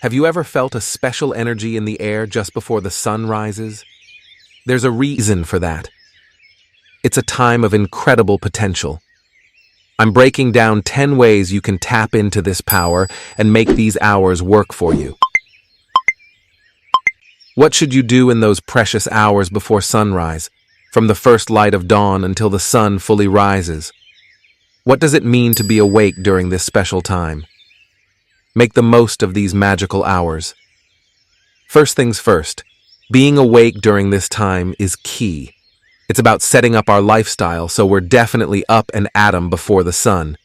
Have you ever felt a special energy in the air just before the sun rises? There's a reason for that. It's a time of incredible potential. I'm breaking down 10 ways you can tap into this power and make these hours work for you. What should you do in those precious hours before sunrise, from the first light of dawn until the sun fully rises? What does it mean to be awake during this special time? Make the most of these magical hours. First things first, being awake during this time is key. It's about setting up our lifestyle so we're definitely up and at 'em before the sun.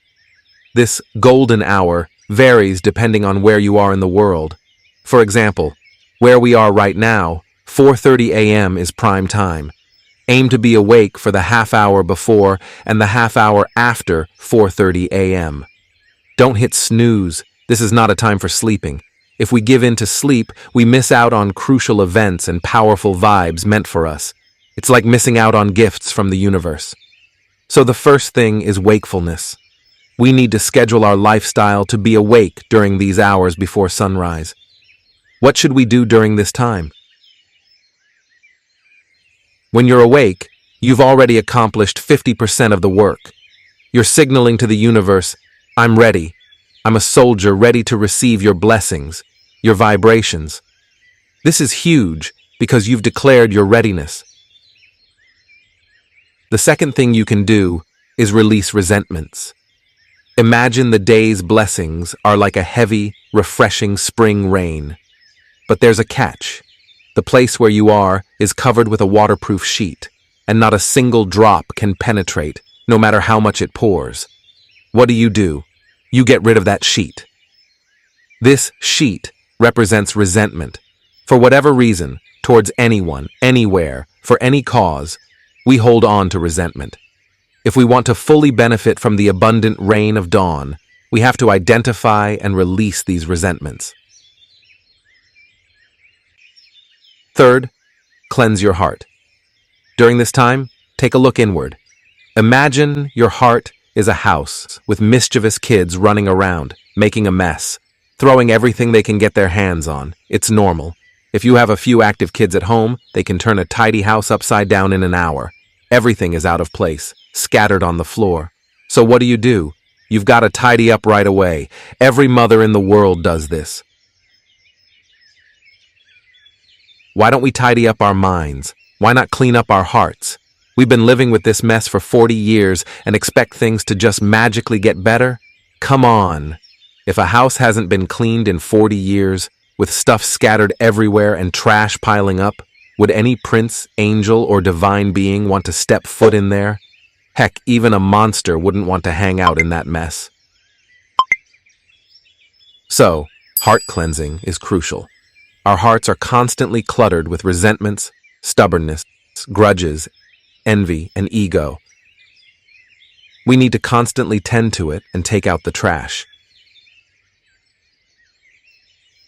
This golden hour varies depending on where you are in the world. For example, where we are right now, 4:30 a.m. is prime time. Aim to be awake for the half hour before and the half hour after 4:30 a.m. Don't hit snooze. This is not a time for sleeping. If we give in to sleep, we miss out on crucial events and powerful vibes meant for us. It's like missing out on gifts from the universe. So the first thing is wakefulness. We need to schedule our lifestyle to be awake during these hours before sunrise. What should we do during this time? When you're awake, you've already accomplished 50% of the work. You're signaling to the universe, I'm ready. I'm a soldier ready to receive your blessings, your vibrations. This is huge because you've declared your readiness. The second thing you can do is release resentments. Imagine the day's blessings are like a heavy, refreshing spring rain. But there's a catch. The place where you are is covered with a waterproof sheet, and not a single drop can penetrate, no matter how much it pours. What do? You get rid of that sheet. This sheet represents resentment. For whatever reason, towards anyone, anywhere, for any cause, we hold on to resentment. If we want to fully benefit from the abundant rain of dawn, we have to identify and release these resentments. Third, cleanse your heart. During this time, take a look inward. Imagine your heart is a house with mischievous kids running around, making a mess, throwing everything they can get their hands on. It's normal. If you have a few active kids at home, they can turn a tidy house upside down in an hour. Everything is out of place, scattered on the floor. So what do? You've got to tidy up right away. Every mother in the world does this. Why don't we tidy up our minds? Why not clean up our hearts? We've been living with this mess for 40 years and expect things to just magically get better? Come on. If a house hasn't been cleaned in 40 years, with stuff scattered everywhere and trash piling up, would any prince, angel, or divine being want to step foot in there? Heck, even a monster wouldn't want to hang out in that mess. So, heart cleansing is crucial. Our hearts are constantly cluttered with resentments, stubbornness, grudges, envy, and ego. We need to constantly tend to it and take out the trash.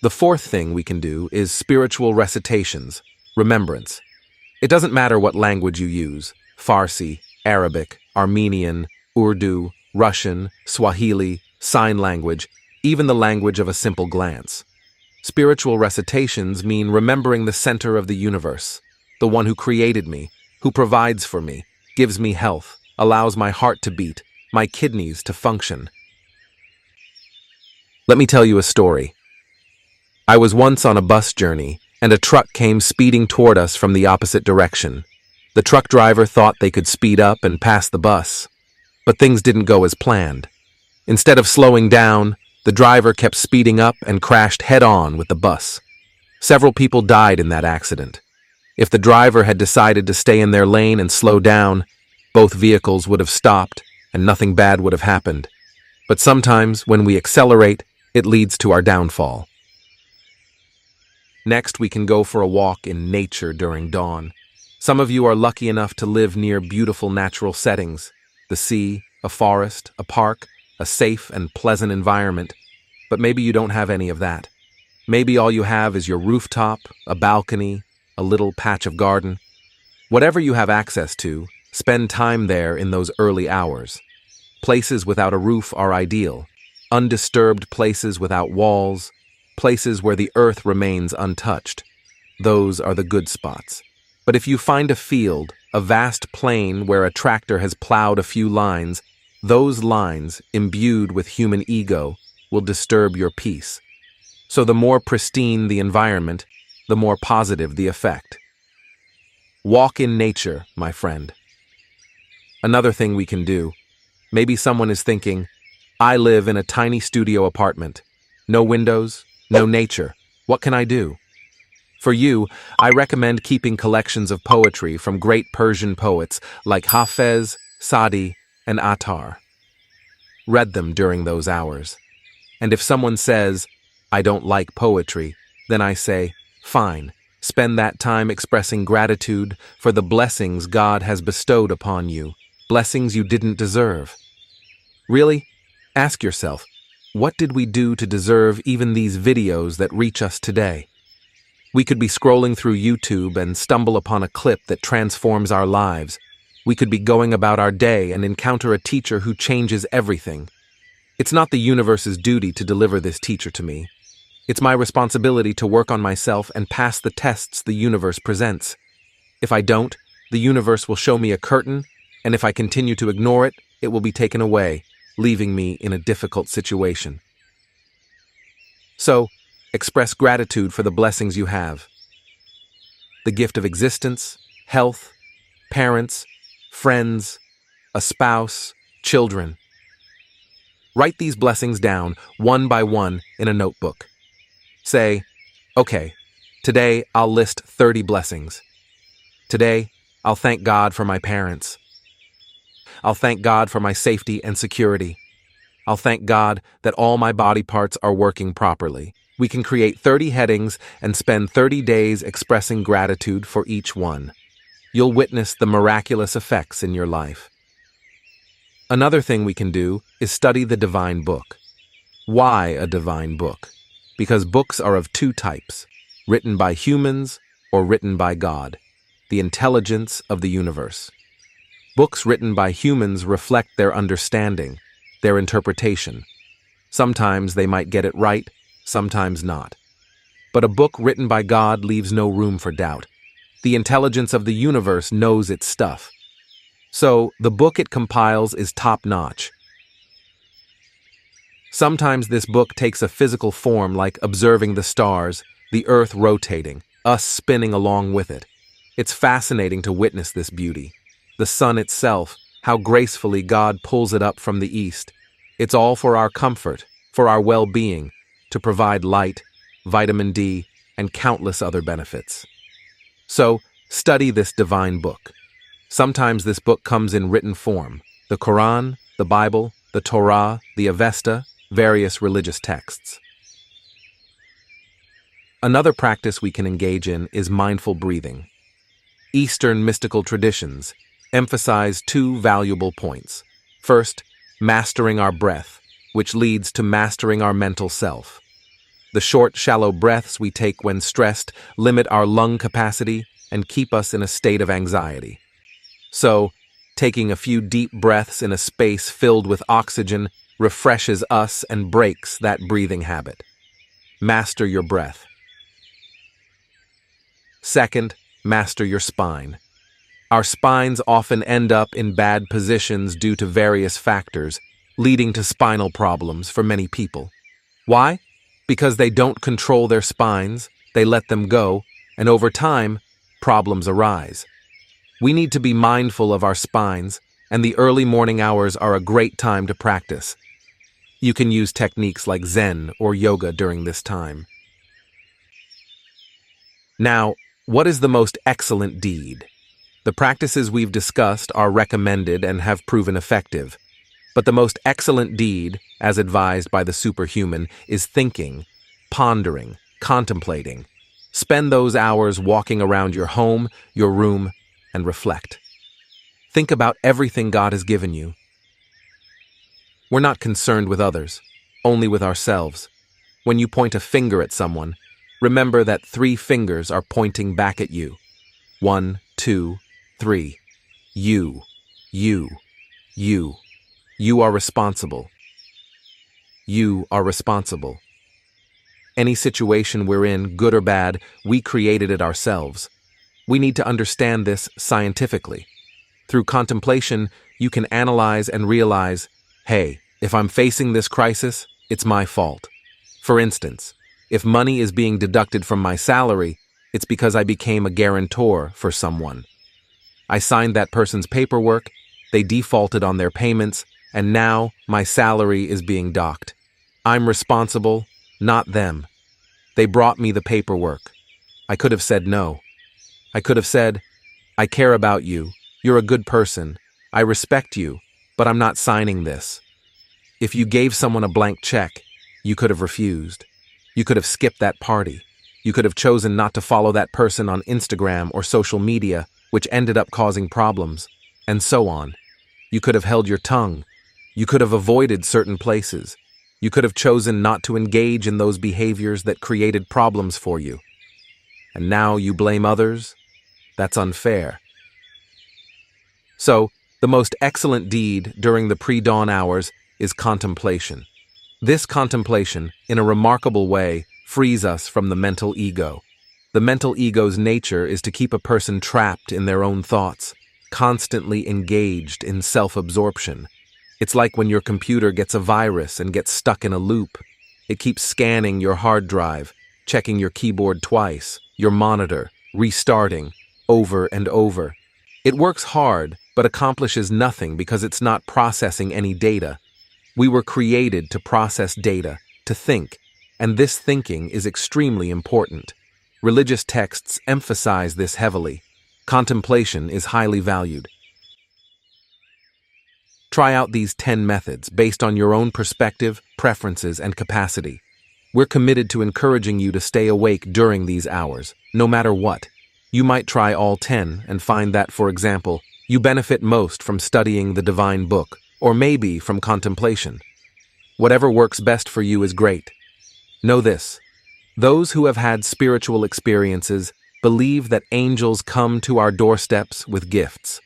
The fourth thing we can do is spiritual recitations, remembrance. It doesn't matter what language you use, Farsi, Arabic, Armenian, Urdu, Russian, Swahili, sign language, even the language of a simple glance. Spiritual recitations mean remembering the center of the universe, the one who created me, who provides for me, gives me health, allows my heart to beat, my kidneys to function. Let me tell you a story. I was once on a bus journey, and a truck came speeding toward us from the opposite direction. The truck driver thought they could speed up and pass the bus, but things didn't go as planned. Instead of slowing down, the driver kept speeding up and crashed head-on with the bus. Several people died in that accident. If the driver had decided to stay in their lane and slow down, both vehicles would have stopped and nothing bad would have happened. But sometimes, when we accelerate, it leads to our downfall. Next, we can go for a walk in nature during dawn. Some of you are lucky enough to live near beautiful natural settings, the sea, a forest, a park, a safe and pleasant environment, but maybe you don't have any of that. Maybe all you have is your rooftop, a balcony, a little patch of garden. Whatever you have access to, spend time there in those early hours. Places without a roof are ideal. Undisturbed places without walls, places where the earth remains untouched. Those are the good spots. But if you find a field, a vast plain where a tractor has plowed a few lines, those lines, imbued with human ego, will disturb your peace. So the more pristine the environment, the more positive the effect. Walk in nature, my friend. Another thing we can do. Maybe someone is thinking, I live in a tiny studio apartment. No windows, no nature. What can I do? For you, I recommend keeping collections of poetry from great Persian poets like Hafez, Sadi, and Attar. Read them during those hours. And if someone says, I don't like poetry, then I say, fine, spend that time expressing gratitude for the blessings God has bestowed upon you, blessings you didn't deserve. Really? Ask yourself, what did we do to deserve even these videos that reach us today? We could be scrolling through YouTube and stumble upon a clip that transforms our lives. We could be going about our day and encounter a teacher who changes everything. It's not the universe's duty to deliver this teacher to me. It's my responsibility to work on myself and pass the tests the universe presents. If I don't, the universe will show me a curtain, and if I continue to ignore it, it will be taken away, leaving me in a difficult situation. So, express gratitude for the blessings you have. The gift of existence, health, parents, friends, a spouse, children. Write these blessings down, one by one, in a notebook. Say, okay, today I'll list 30 blessings. Today, I'll thank God for my parents. I'll thank God for my safety and security. I'll thank God that all my body parts are working properly. We can create 30 headings and spend 30 days expressing gratitude for each one. You'll witness the miraculous effects in your life. Another thing we can do is study the divine book. Why a divine book? Because books are of two types, written by humans or written by God, the intelligence of the universe. Books written by humans reflect their understanding, their interpretation. Sometimes they might get it right, sometimes not. But a book written by God leaves no room for doubt. The intelligence of the universe knows its stuff. So, the book it compiles is top-notch. Sometimes this book takes a physical form like observing the stars, the earth rotating, us spinning along with it. It's fascinating to witness this beauty. The sun itself, how gracefully God pulls it up from the east. It's all for our comfort, for our well-being, to provide light, vitamin D, and countless other benefits. So, study this divine book. Sometimes this book comes in written form, the Quran, the Bible, the Torah, the Avesta, various religious texts. Another practice we can engage in is mindful breathing. Eastern mystical traditions emphasize two valuable points. First, mastering our breath, which leads to mastering our mental self. The short, shallow breaths we take when stressed limit our lung capacity and keep us in a state of anxiety. So, taking a few deep breaths in a space filled with oxygen refreshes us and breaks that breathing habit. Master your breath. Second, master your spine. Our spines often end up in bad positions due to various factors, leading to spinal problems for many people. Why? Because they don't control their spines, they let them go, and over time, problems arise. We need to be mindful of our spines, and the early morning hours are a great time to practice. You can use techniques like Zen or yoga during this time. Now, what is the most excellent deed? The practices we've discussed are recommended and have proven effective. But the most excellent deed, as advised by the superhuman, is thinking, pondering, contemplating. Spend those hours walking around your home, your room, and reflect. Think about everything God has given you. We're not concerned with others, only with ourselves. When you point a finger at someone, remember that 3 fingers are pointing back at you. 1, 2, 3. You. You are responsible. You are responsible. Any situation we're in, good or bad, we created it ourselves. We need to understand this scientifically. Through contemplation, you can analyze and realize, hey, if I'm facing this crisis, it's my fault. For instance, if money is being deducted from my salary, it's because I became a guarantor for someone. I signed that person's paperwork, they defaulted on their payments, and now my salary is being docked. I'm responsible, not them. They brought me the paperwork. I could have said no. I could have said, I care about you, you're a good person, I respect you, but I'm not signing this. If you gave someone a blank check, you could have refused. You could have skipped that party. You could have chosen not to follow that person on Instagram or social media, which ended up causing problems, and so on. You could have held your tongue. You could have avoided certain places. You could have chosen not to engage in those behaviors that created problems for you. And now you blame others? That's unfair. So, the most excellent deed during the pre-dawn hours is contemplation. This contemplation, in a remarkable way, frees us from the mental ego. The mental ego's nature is to keep a person trapped in their own thoughts, constantly engaged in self-absorption. It's like when your computer gets a virus and gets stuck in a loop. It keeps scanning your hard drive, checking your keyboard twice, your monitor, restarting, over and over. It works hard, but accomplishes nothing because it's not processing any data. We were created to process data, to think, and this thinking is extremely important. Religious texts emphasize this heavily. Contemplation is highly valued. Try out these 10 methods based on your own perspective, preferences, and capacity. We're committed to encouraging you to stay awake during these hours, no matter what. You might try all 10 and find that, for example, you benefit most from studying the divine book, or maybe from contemplation. Whatever works best for you is great. Know this: those who have had spiritual experiences believe that angels come to our doorsteps with gifts.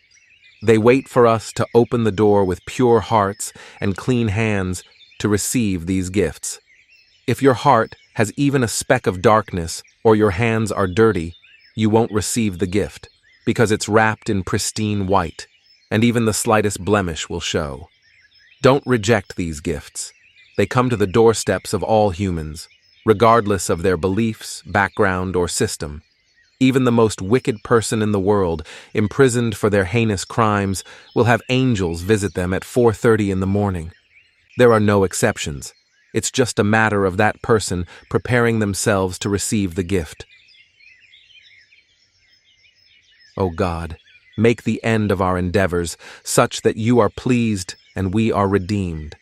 They wait for us to open the door with pure hearts and clean hands to receive these gifts. If your heart has even a speck of darkness or your hands are dirty, you won't receive the gift because it's wrapped in pristine white, and even the slightest blemish will show. Don't reject these gifts. They come to the doorsteps of all humans, regardless of their beliefs, background, or system. Even the most wicked person in the world, imprisoned for their heinous crimes, will have angels visit them at 4:30 in the morning. There are no exceptions. It's just a matter of that person preparing themselves to receive the gift. O God, make the end of our endeavors such that you are pleased and we are redeemed.